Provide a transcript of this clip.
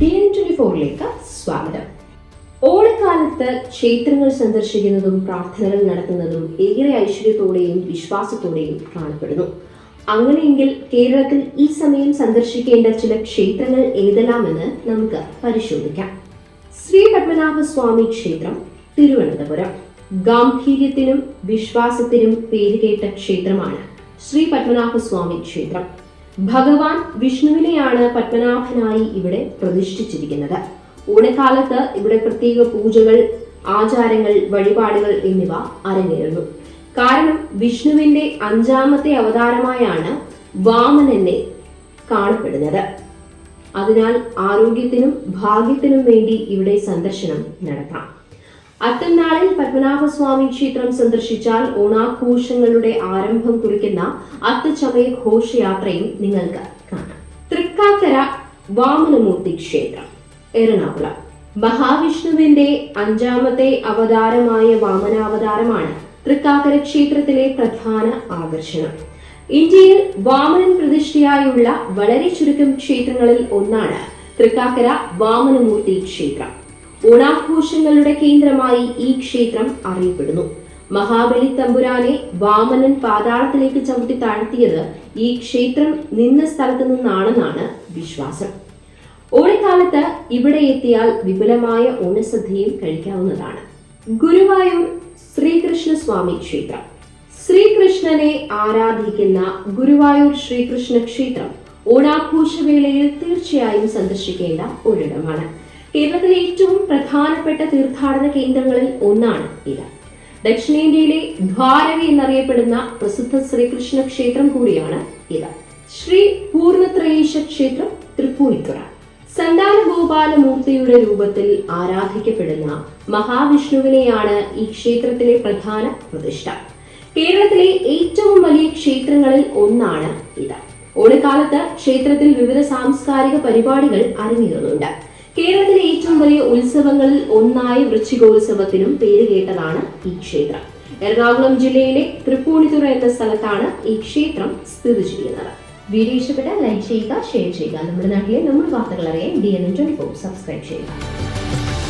DN24 സ്വാഗതം. ഓണക്കാലത്ത് ക്ഷേത്രങ്ങൾ സന്ദർശിക്കുന്നതും പ്രാർത്ഥനകൾ നടത്തുന്നതും ഏറെ ഐശ്വര്യത്തോടെയും വിശ്വാസത്തോടെയും കാണപ്പെടുന്നു. അങ്ങനെയെങ്കിൽ കേരളത്തിൽ ഈ സമയം സന്ദർശിക്കേണ്ട ചില ക്ഷേത്രങ്ങൾ ഏതെല്ലാമെന്ന് നമുക്ക് പരിശോധിക്കാം. ശ്രീ പത്മനാഭസ്വാമി ക്ഷേത്രം, തിരുവനന്തപുരം. ഗാംഭീര്യത്തിനും വിശ്വാസത്തിനും പേരുകേട്ട ക്ഷേത്രമാണ് ശ്രീ പത്മനാഭസ്വാമി ക്ഷേത്രം. ഭഗവാൻ വിഷ്ണുവിനെയാണ് പത്മനാഭനായി ഇവിടെ പ്രതിഷ്ഠിച്ചിരിക്കുന്നത്. ഓണക്കാലത്ത് ഇവിടെ പ്രത്യേക പൂജകൾ, ആചാരങ്ങൾ, വഴിപാടുകൾ എന്നിവ അരങ്ങേറുന്നു. കാരണം വിഷ്ണുവിന്റെ 5ാമത്തെ അവതാരമായാണ് വാമനനെ കാണപ്പെടുന്നത്. അതിനാൽ ആരോഗ്യത്തിനും ഭാഗ്യത്തിനും വേണ്ടി ഇവിടെ സന്ദർശനം നടത്താം. അത്തംനാളിൽ പത്മനാഭസ്വാമി ക്ഷേത്രം സന്ദർശിച്ചാൽ ഓണാഘോഷങ്ങളുടെ ആരംഭം കുറിക്കുന്ന അത്തച്ചമയ ഘോഷയാത്രയും നിങ്ങൾക്ക് കാണാം. തൃക്കാക്കര വാമനമൂർത്തി ക്ഷേത്രം, എറണാകുളം. മഹാവിഷ്ണുവിന്റെ 5ാമത്തെ അവതാരമായ വാമനാവതാരമാണ് തൃക്കാക്കര ക്ഷേത്രത്തിലെ പ്രധാന ആകർഷണം. ഇന്ത്യയിൽ വാമനൻ പ്രതിഷ്ഠയായുള്ള വളരെ ചുരുക്കം ക്ഷേത്രങ്ങളിൽ ഒന്നാണ് തൃക്കാക്കര വാമനമൂർത്തി ക്ഷേത്രം. ഓണാഘോഷങ്ങളുടെ കേന്ദ്രമായി ഈ ക്ഷേത്രം അറിയപ്പെടുന്നു. മഹാബലി തമ്പുരാനെ വാമനൻ പാതാളത്തിലേക്ക് ചവിട്ടി താഴ്ത്തിയത് ഈ ക്ഷേത്രം നിന്ന സ്ഥലത്തു നിന്നാണെന്നാണ് വിശ്വാസം. ഓണക്കാലത്ത് ഇവിടെ എത്തിയാൽ വിപുലമായ ഓണസദ്യയും കഴിക്കാവുന്നതാണ്. ഗുരുവായൂർ ശ്രീകൃഷ്ണസ്വാമി ക്ഷേത്രം. ശ്രീകൃഷ്ണനെ ആരാധിക്കുന്ന ഗുരുവായൂർ ശ്രീകൃഷ്ണ ക്ഷേത്രം ഓണാഘോഷവേളയിൽ തീർച്ചയായും സന്ദർശിക്കേണ്ട ഒരിടമാണ്. കേരളത്തിലെ ഏറ്റവും പ്രധാനപ്പെട്ട തീർത്ഥാടന കേന്ദ്രങ്ങളിൽ ഒന്നാണ് ഇത്. ദക്ഷിണേന്ത്യയിലെ ദ്വാരക എന്നറിയപ്പെടുന്ന പ്രസിദ്ധ ശ്രീകൃഷ്ണ ക്ഷേത്രം കൂടിയാണ് ഇത്. ശ്രീ പൂർണ്ണത്രയീശ ക്ഷേത്രം, തൃപ്പൂണിത്തുറ. സന്താനഗോപാലമൂർത്തിയുടെ രൂപത്തിൽ ആരാധിക്കപ്പെടുന്ന മഹാവിഷ്ണുവിനെയാണ് ഈ ക്ഷേത്രത്തിലെ പ്രധാന പ്രതിഷ്ഠ. കേരളത്തിലെ ഏറ്റവും വലിയ ക്ഷേത്രങ്ങളിൽ ഒന്നാണ് ഇത്. ഓണക്കാലത്ത് ക്ഷേത്രത്തിൽ വിവിധ സാംസ്കാരിക പരിപാടികൾ അരങ്ങേറുന്നുണ്ട്. കേരളത്തിലെ ഏറ്റവും വലിയ ഉത്സവങ്ങളിൽ ഒന്നായ വൃശ്ചികോത്സവത്തിനും പേരുകേട്ടതാണ് ഈ ക്ഷേത്രം. എറണാകുളം ജില്ലയിലെ തൃപ്പൂണിത്തുറ എന്ന സ്ഥലത്താണ് ഈ ക്ഷേത്രം സ്ഥിതി ചെയ്യുന്നത്. വീഡിയോ ഇഷ്ടപ്പെട്ടാൽ ലൈക്ക് ചെയ്യുക, ഷെയർ ചെയ്യുക. നമ്മുടെ നാട്ടിലെ വാർത്തകൾ അറിയാൻ DN24 സബ്സ്ക്രൈബ് ചെയ്യുക.